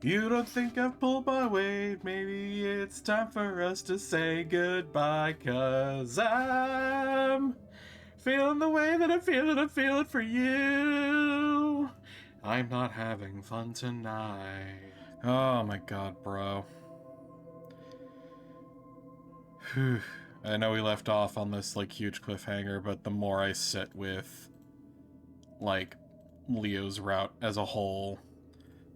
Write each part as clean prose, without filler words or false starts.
You don't think I've pulled my weight? Maybe it's time for us to say goodbye, 'cause I'm feeling the way that I'm feeling for you. I'm not having fun tonight. Oh my god, bro. Whew. I know we left off on this, like, huge cliffhanger, but the more I sit with, like, Leo's route as a whole,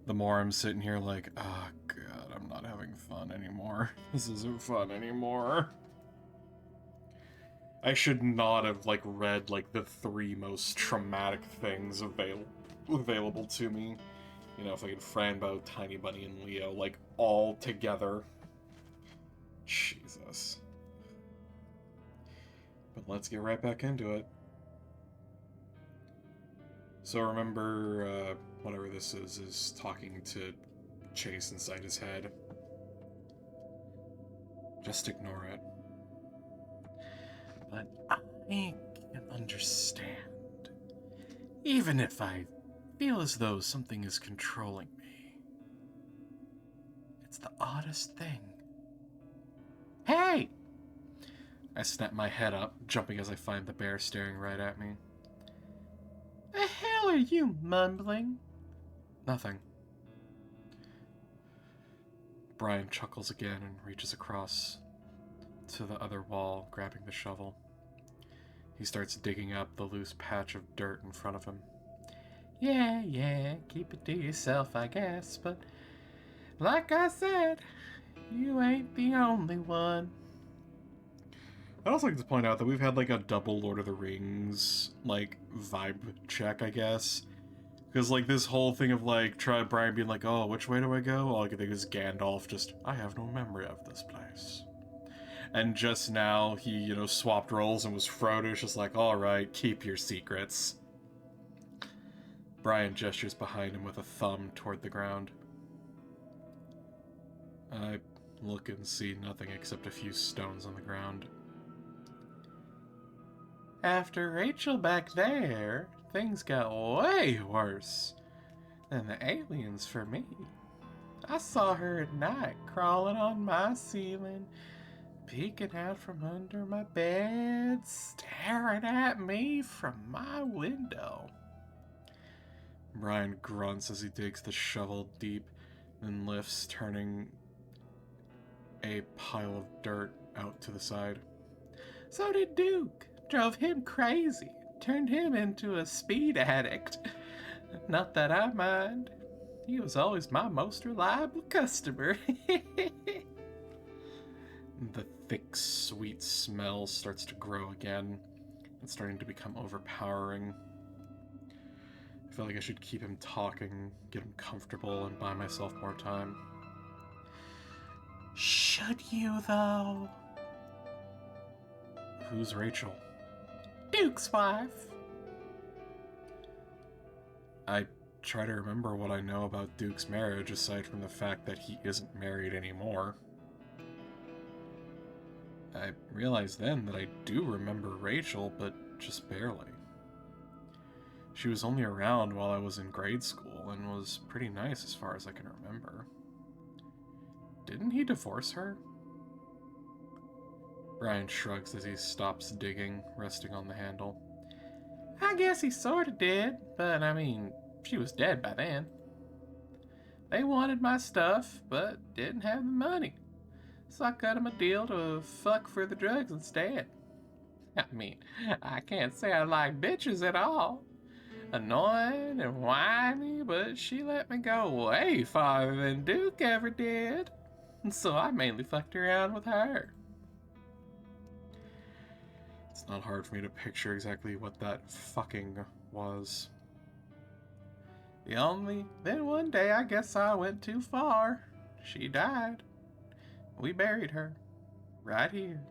the more I'm sitting here like, oh god, I'm not having fun anymore. This isn't fun anymore. I should not have, like, read, like, the 3 most traumatic things available to me. You know, if I could Franbo, Tiny Bunny, and Leo, like, all together. Jesus. But let's get right back into it. So remember, whatever this is talking to Chase inside his head. Just ignore it. But I can understand. Even if I feel as though something is controlling me. It's the oddest thing. Hey! I snap my head up, jumping as I find the bear staring right at me. The hell are you mumbling? Nothing. Brian chuckles again and reaches across to the other wall, grabbing the shovel. He starts digging up the loose patch of dirt in front of him. Yeah, keep it to yourself, I guess, but like I said, you ain't the only one. I'd also like to point out that we've had, like, a double Lord of the Rings, like, vibe check, I guess. Because, like, this whole thing of, like, Brian being like, oh, which way do I go? All I can think is Gandalf just, I have no memory of this place. And just now, he, you know, swapped roles and was Frodo, just like, alright, keep your secrets. Brian gestures behind him with a thumb toward the ground. I look and see nothing except a few stones on the ground. After Rachel back there, things got way worse than the aliens for me. I saw her at night crawling on my ceiling, peeking out from under my bed, staring at me from my window. Brian grunts as he digs the shovel deep, then lifts, turning a pile of dirt out to the side. So did Duke. Drove him crazy. Turned him into a speed addict. Not that I mind. He was always my most reliable customer. The thick, sweet smell starts to grow again. It's starting to become overpowering. I feel like I should keep him talking, get him comfortable, and buy myself more time. Should you, though? Who's Rachel? Duke's wife. I try to remember what I know about Duke's marriage, aside from the fact that he isn't married anymore. I realized then that I do remember Rachel, but just barely. She was only around while I was in grade school, and was pretty nice as far as I can remember. Didn't he divorce her? Brian shrugs as he stops digging, resting on the handle. I guess he sorta did, but I mean, she was dead by then. They wanted my stuff, but didn't have the money. So I cut him a deal to fuck for the drugs instead. I mean, I can't say I like bitches at all. Annoying and whiny, but she let me go way farther than Duke ever did. So I mainly fucked around with her. It's not hard for me to picture exactly what that fucking was. Then one day I guess I went too far. She died. We buried her. Right here.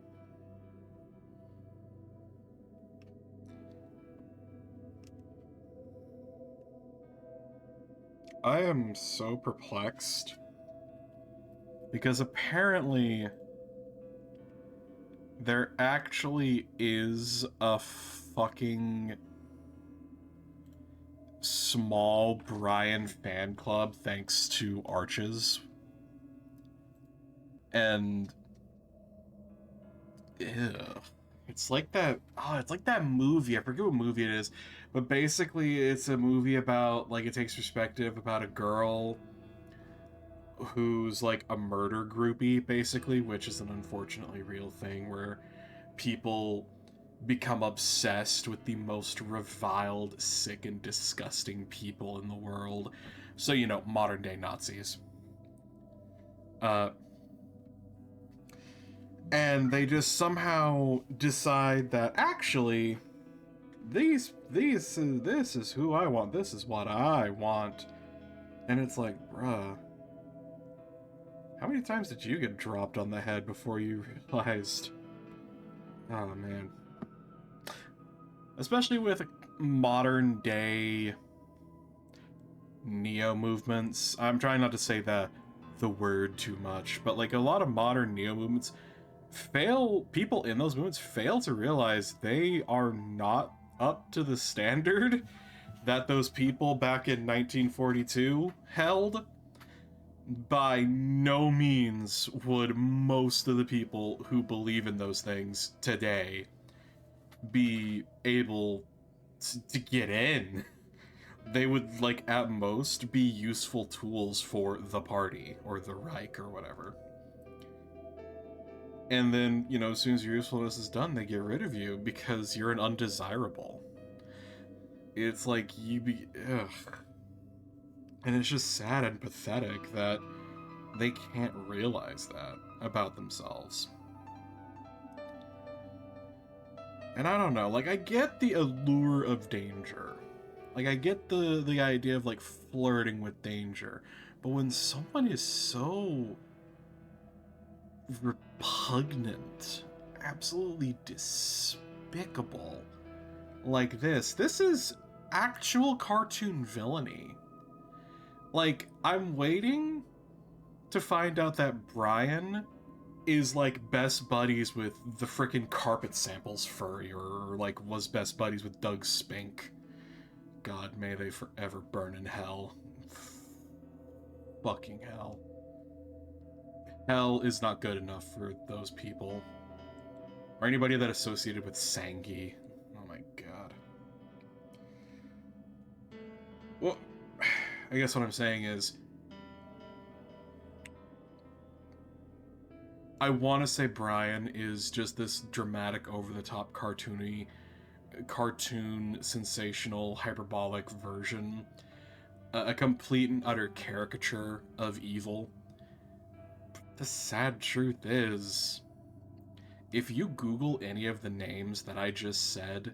I am so perplexed. Because apparently there actually is a fucking small Brian fan club thanks to Arches. And ew. It's like that. Oh, it's like that movie. I forget what movie it is, but basically, it's a movie about like it takes perspective about a girl who's like a murder groupie, basically, which is an unfortunately real thing where people become obsessed with the most reviled, sick, and disgusting people in the world. So, you know, modern day Nazis. Uh, and they just somehow decide that actually this is who I want. This is what I want. And it's like, bruh, how many times did you get dropped on the head before you realized? Oh man. Especially with modern day neo movements. I'm trying not to say the word too much, but like a lot of modern neo movements people in those movements fail to realize they are not up to the standard that those people back in 1942 held. By no means would most of the people who believe in those things today be able to get in. They would, like, at most be useful tools for the party or the Reich or whatever. And then, you know, as soon as your usefulness is done, they get rid of you because you're an undesirable. It's like ugh. And it's just sad and pathetic that they can't realize that about themselves. And I don't know, like, I get the allure of danger. Like, I get the idea of, like, flirting with danger. But when someone is so repugnant, absolutely despicable, like this is actual cartoon villainy. Like, I'm waiting to find out that Brian is like best buddies with the frickin' carpet samples Furry, or like was best buddies with Doug Spink. God, may they forever burn in hell. Fucking hell. Hell is not good enough for those people. Or anybody that associated with Sangi. Oh my god. Well, I guess what I'm saying is, I want to say Brian is just this dramatic, over-the-top, cartoon, sensational, hyperbolic version. A complete and utter caricature of evil. The sad truth is, if you Google any of the names that I just said,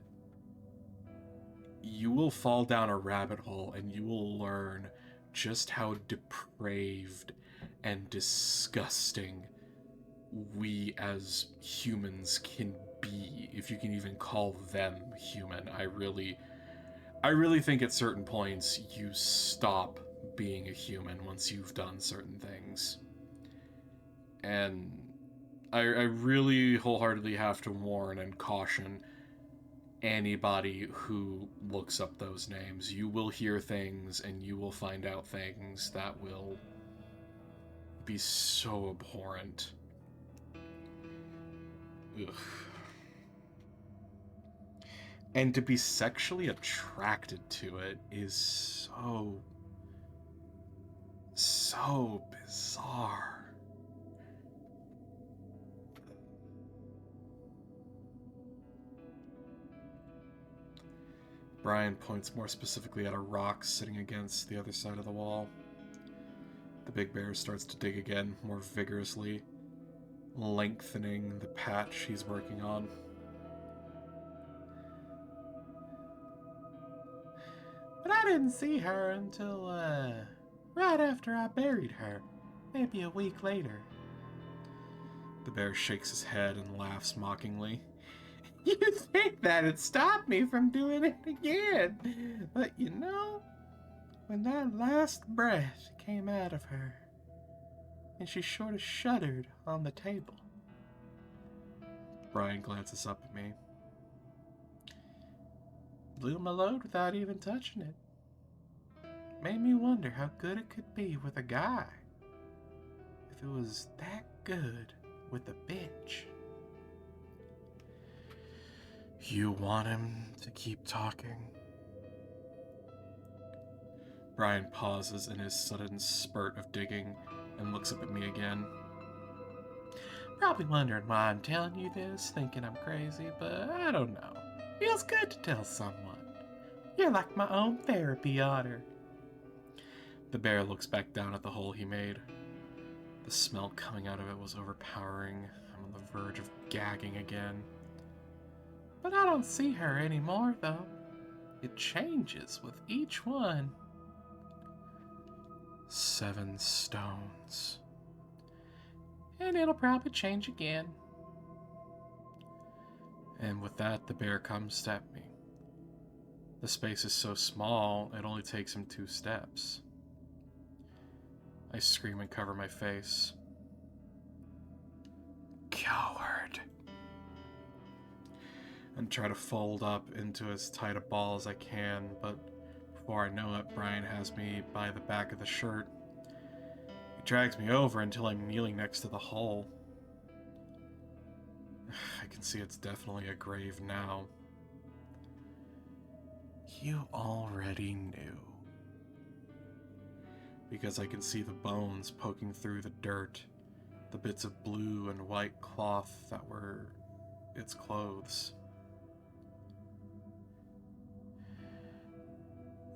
you will fall down a rabbit hole and you will learn just how depraved and disgusting we as humans can be, if you can even call them human. I really think at certain points you stop being a human once you've done certain things. And I really wholeheartedly have to warn and caution anybody who looks up those names. You will hear things and you will find out things that will be so abhorrent. Ugh. And to be sexually attracted to it is so bizarre. Brian points more specifically at a rock sitting against the other side of the wall. The big bear starts to dig again, more vigorously, lengthening the patch he's working on. But I didn't see her until, right after I buried her. Maybe a week later. The bear shakes his head and laughs mockingly. You think that'd stop me from doing it again? But you know, when that last breath came out of her, and she sort of shuddered on the table. Brian glances up at me. Blew my load without even touching it. Made me wonder how good it could be with a guy. If it was that good with a bitch. You want him to keep talking? Brian pauses in his sudden spurt of digging and looks up at me again. Probably wondering why I'm telling you this, thinking I'm crazy, but I don't know. Feels good to tell someone. You're like my own therapy otter. The bear looks back down at the hole he made. The smell coming out of it was overpowering. I'm on the verge of gagging again. But I don't see her anymore, though. It changes with each one. 7 stones. And it'll probably change again. And with that, the bear comes at me. The space is so small, it only takes him 2 steps. I scream and cover my face. Coward. And try to fold up into as tight a ball as I can, but before I know it, Brian has me by the back of the shirt. He drags me over until I'm kneeling next to the hole. I can see it's definitely a grave now. You already knew. Because I can see the bones poking through the dirt, the bits of blue and white cloth that were its clothes.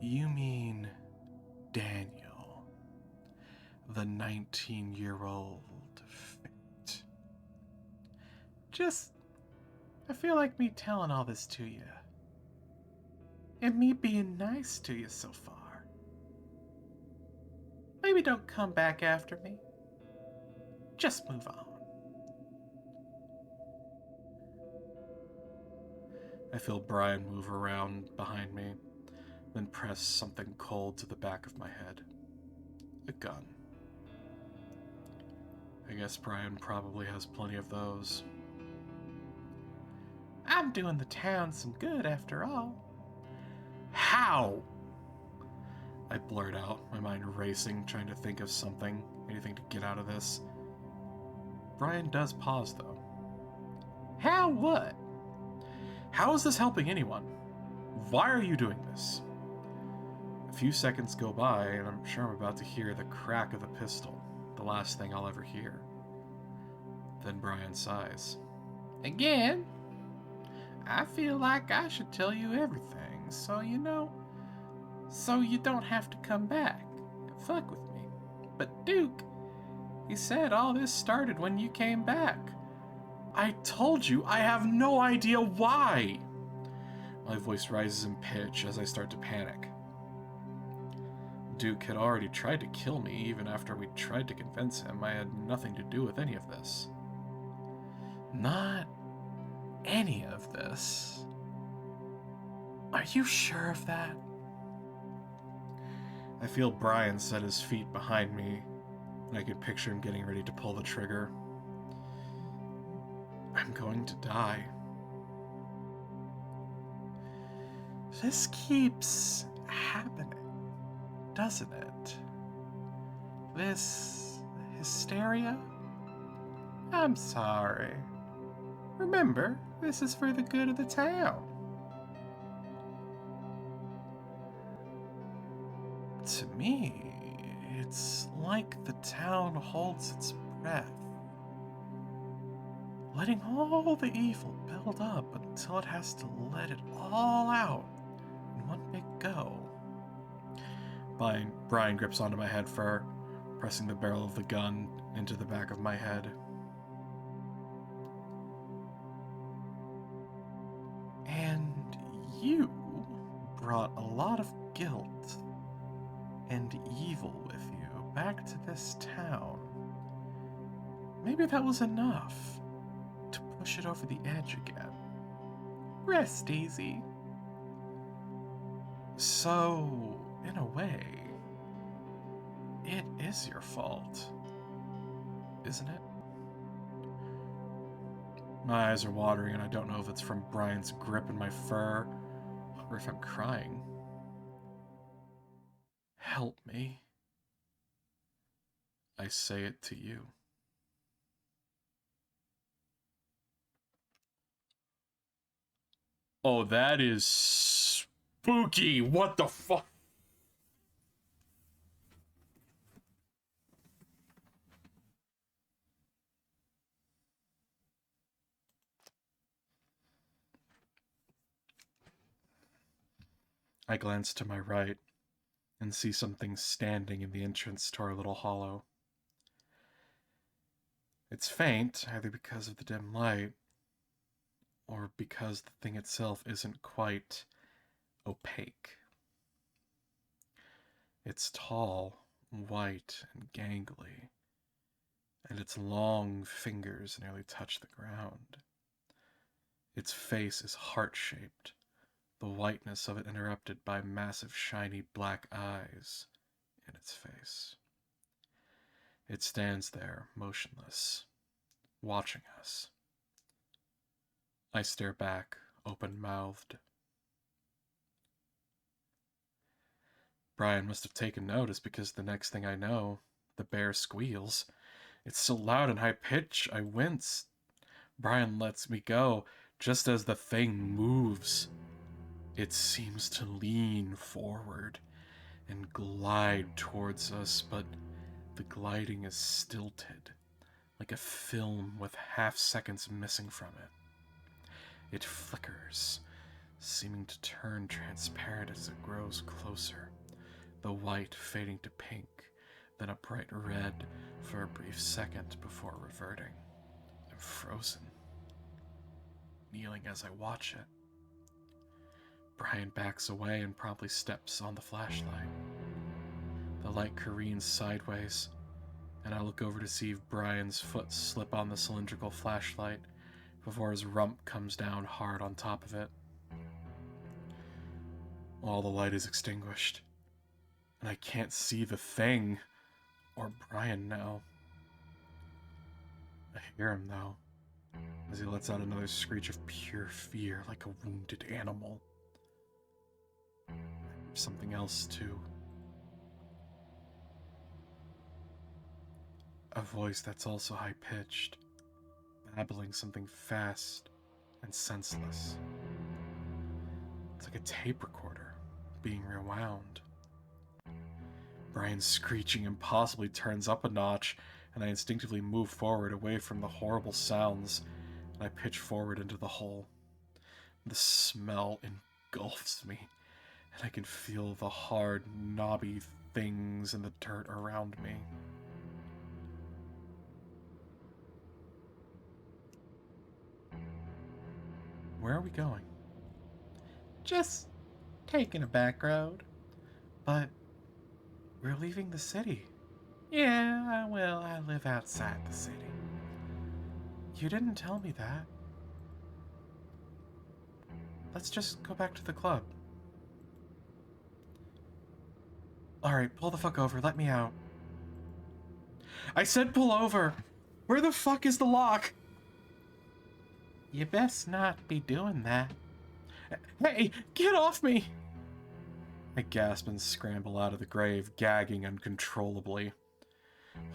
You mean Daniel, the 19-year-old fit. I feel like me telling all this to you, and me being nice to you so far. Maybe don't come back after me. Just move on. I feel Brian move around behind me, then press something cold to the back of my head. A gun. I guess Brian probably has plenty of those. I'm doing the town some good after all. How? I blurt out, my mind racing, trying to think of something, anything to get out of this. Brian does pause, though. How what? How is this helping anyone? Why are you doing this? A few seconds go by, and I'm sure I'm about to hear the crack of the pistol, the last thing I'll ever hear. Then Brian sighs. Again? I feel like I should tell you everything, so you don't have to come back and fuck with me. But Duke, he said all this started when you came back. I told you, I have no idea why. My voice rises in pitch as I start to panic. Duke had already tried to kill me even after we tried to convince him I had nothing to do with any of this. Not any of this. Are you sure of that? I feel Brian set his feet behind me, and I can picture him getting ready to pull the trigger. I'm going to die. This keeps happening, doesn't it? This hysteria? I'm sorry. Remember, this is for the good of the town. To me, it's like the town holds its breath, letting all the evil build up until it has to let it all out in one big go. Brian grips onto my head fur, pressing the barrel of the gun into the back of my head. And you brought a lot of guilt and evil with you back to this town. Maybe that was enough to push it over the edge again. Rest easy. So, in a way, it is your fault, isn't it? My eyes are watering and I don't know if it's from Brian's grip in my fur or if I'm crying. Help me. I say it to you. Oh, that is spooky. What the fuck? I glance to my right and see something standing in the entrance to our little hollow. It's faint, either because of the dim light or because the thing itself isn't quite opaque. It's tall, white, and gangly, and its long fingers nearly touch the ground. Its face is heart-shaped, the whiteness of it interrupted by massive shiny black eyes in its face. It stands there, motionless, watching us. I stare back, open-mouthed. Brian must have taken notice because the next thing I know, the bear squeals. It's so loud and high-pitched, I wince. Brian lets me go just as the thing moves. It seems to lean forward and glide towards us, but the gliding is stilted, like a film with half seconds missing from it. It flickers, seeming to turn transparent as it grows closer, the white fading to pink, then a bright red for a brief second before reverting. I'm frozen, kneeling as I watch it. Brian backs away and promptly steps on the flashlight. The light careens sideways, and I look over to see Brian's foot slip on the cylindrical flashlight before his rump comes down hard on top of it. All the light is extinguished, and I can't see the thing or Brian now. I hear him, though, as he lets out another screech of pure fear like a wounded animal. Something else, too. A voice that's also high-pitched, babbling something fast and senseless. It's like a tape recorder being rewound. Brian's screeching impossibly turns up a notch, and I instinctively move forward away from the horrible sounds, and I pitch forward into the hole. The smell engulfs me, and I can feel the hard, knobby things in the dirt around me. Where are we going? Just taking a back road. But we're leaving the city. Yeah, well, I live outside the city. You didn't tell me that. Let's just go back to the club. Alright, pull the fuck over. Let me out. I said pull over! Where the fuck is the lock? You best not be doing that. Hey, get off me! I gasp and scramble out of the grave, gagging uncontrollably.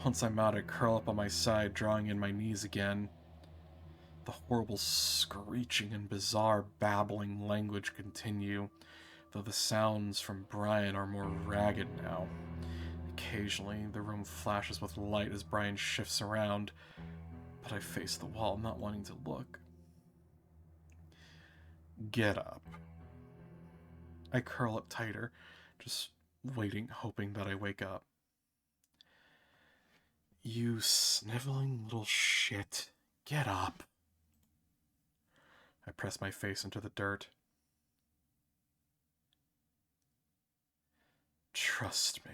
Once I'm out, I curl up on my side, drawing in my knees again. The horrible screeching and bizarre babbling language continue, though the sounds from Brian are more ragged now. Occasionally, the room flashes with light as Brian shifts around, but I face the wall, not wanting to look. Get up. I curl up tighter, just waiting, hoping that I wake up. You sniveling little shit. Get up. I press my face into the dirt. Trust me,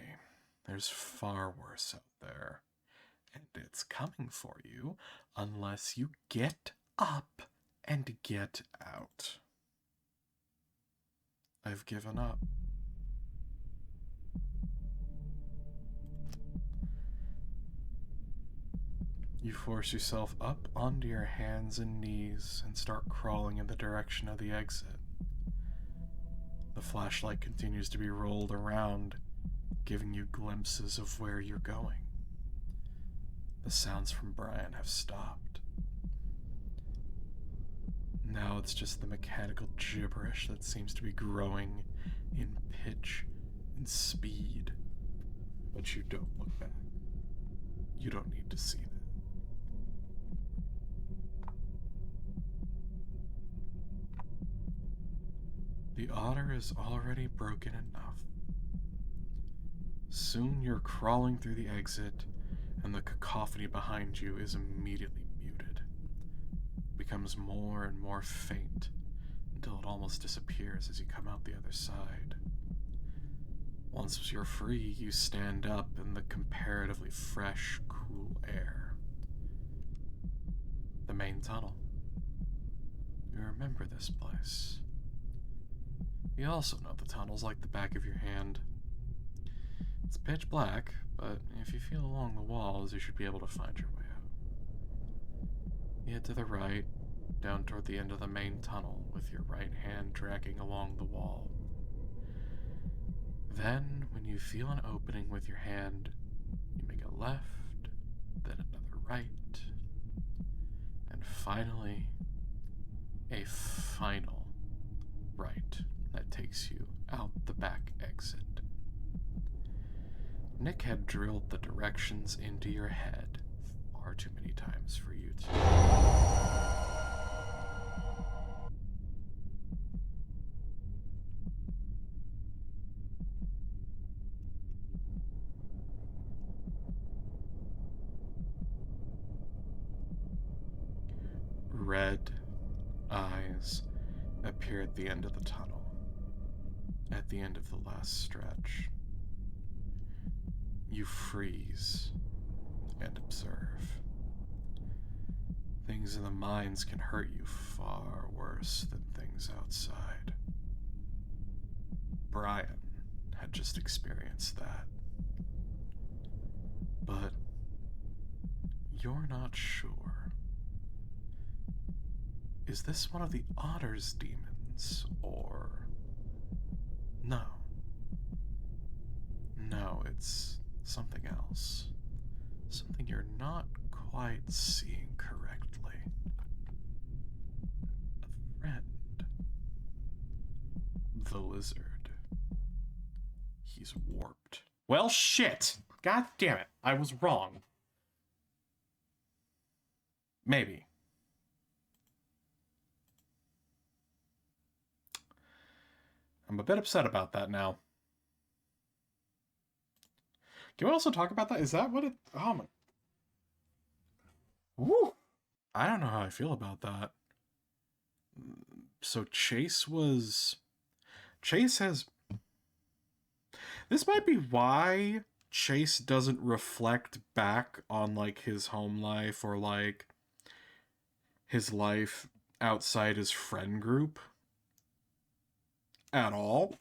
there's far worse out there. And it's coming for you unless you get up and get out. I've given up. You force yourself up onto your hands and knees and start crawling in the direction of the exit. The flashlight continues to be rolled around, giving you glimpses of where you're going. The sounds from Brian have stopped. Now it's just the mechanical gibberish that seems to be growing in pitch and speed. But you don't look back. You don't need to see that. The otter is already broken enough. Soon you're crawling through the exit, and the cacophony behind you is immediately muted. It becomes more and more faint until it almost disappears as you come out the other side. Once you're free, you stand up in the comparatively fresh, cool air. The main tunnel. You remember this place. You also know the tunnel's like the back of your hand. It's pitch black, but if you feel along the walls, you should be able to find your way out. You head to the right, down toward the end of the main tunnel, with your right hand dragging along the wall. Then, when you feel an opening with your hand, you make a left, then another right, and finally, a final right that takes you out the back exit. Nick had drilled the directions into your head far too many times for you to. Red eyes appear at the end of the tunnel, at the end of the last stretch. You freeze and observe. Things in the mines can hurt you far worse than things outside. Brian had just experienced that. But you're not sure. Is this one of the otter's demons, or... No. No, it's something else. Something you're not quite seeing correctly. A friend. The lizard. He's warped. Well, shit! God damn it, I was wrong. Maybe. I'm a bit upset about that now. Can we also talk about that? Is that what it... Oh my... Woo! I don't know how I feel about that. So Chase was... Chase has... This might be why Chase doesn't reflect back on, like, his home life or, like, his life outside his friend group at all.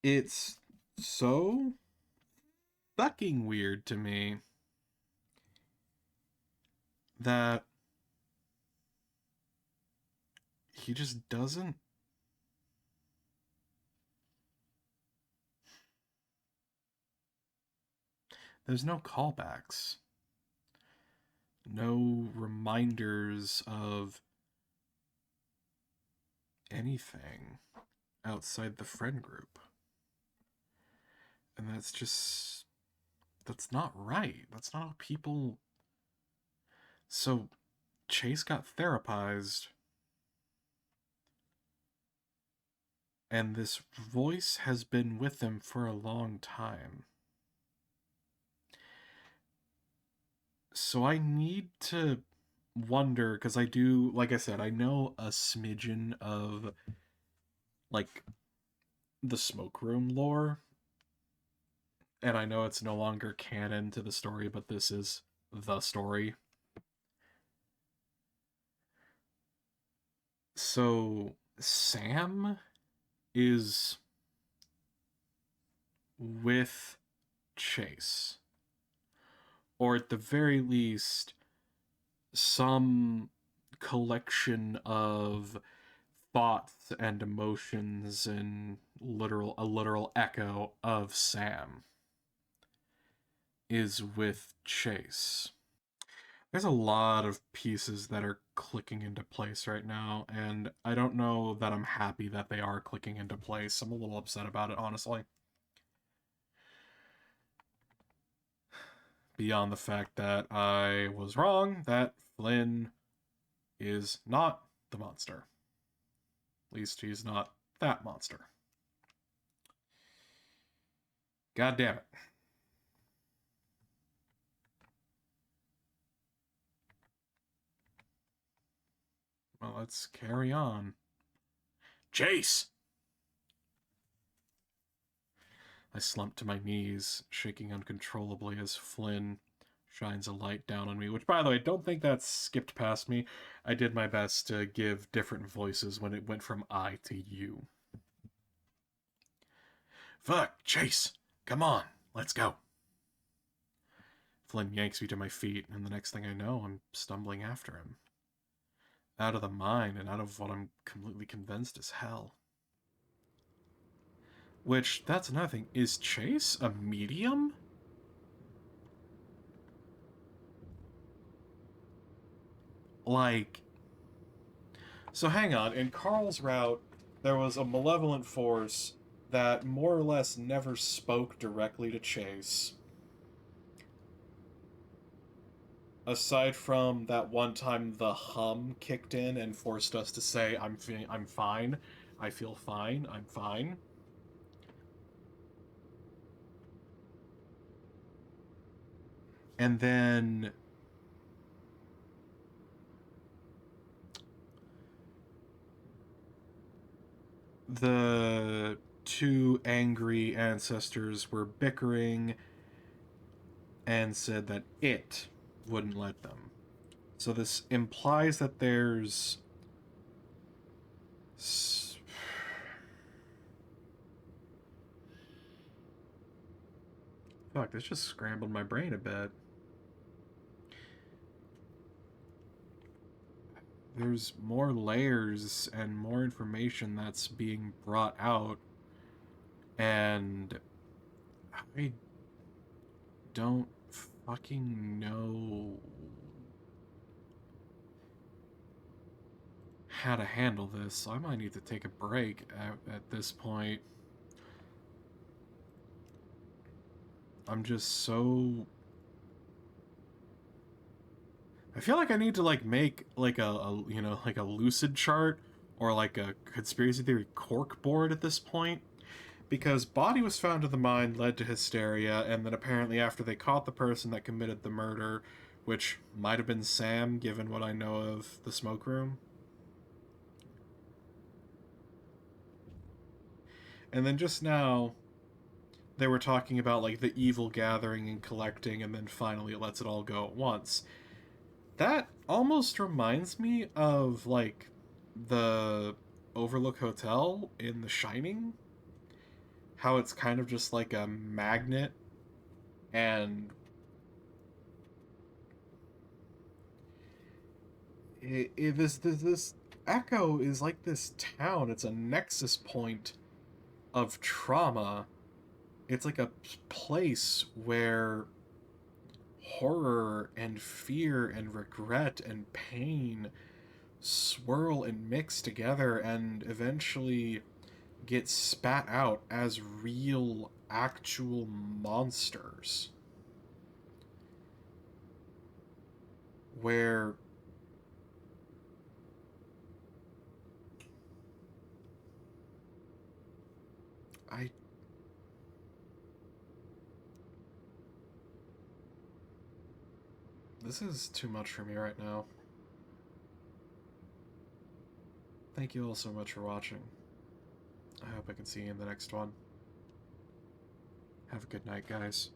It's so fucking weird to me that he just doesn't. There's no callbacks, no reminders of anything outside the friend group. And that's just... That's not right. That's not how people... So, Chase got therapized, and this voice has been with him for a long time. So I need to wonder, because I do, like I said, I know a smidgen of, like, the smoke room lore, and I know it's no longer canon to the story, but this is the story. So Sam is with Chase, or at the very least some collection of thoughts and emotions and a literal echo of Sam is with Chase. There's a lot of pieces that are clicking into place right now, and I don't know that I'm happy that they are clicking into place. I'm a little upset about it, honestly. Beyond the fact that I was wrong, that Flynn is not the monster. At least he's not that monster. God damn it. Well, let's carry on. Chase! I slump to my knees, shaking uncontrollably as Flynn shines a light down on me, which, by the way, don't think that skipped past me. I did my best to give different voices when it went from I to you. Fuck, Chase! Come on, let's go. Flynn yanks me to my feet, and the next thing I know, I'm stumbling after him. Out of the mine and out of what I'm completely convinced is hell. Which, that's another thing. Is Chase a medium? Like... So hang on, in Carl's route, there was a malevolent force that more or less never spoke directly to Chase. Aside from that one time the hum kicked in and forced us to say, I'm fine, I feel fine, I'm fine. And then the two angry ancestors were bickering and said that it wouldn't let them. So this implies that there's fuck, this just scrambled my brain a bit. There's more layers and more information that's being brought out, and I don't fucking know how to handle this, so I might need to take a break at this point. I'm just so... I feel like I need to like make like a you know, like a lucid chart or like a conspiracy theory cork board at this point, because body was found in the mine led to hysteria, and then apparently after they caught the person that committed the murder, which might have been Sam given what I know of the smoke room, and then just now they were talking about like the evil gathering and collecting, and then finally it lets it all go at once. That almost reminds me of like the Overlook Hotel in The Shining, how it's kind of just like a magnet, and this Echo is like this town. It's a nexus point of trauma. It's like a place where horror and fear and regret and pain swirl and mix together and eventually get spat out as real, actual monsters. Where I... This is too much for me right now. Thank you all so much for watching. I hope I can see you in the next one. Have a good night, guys.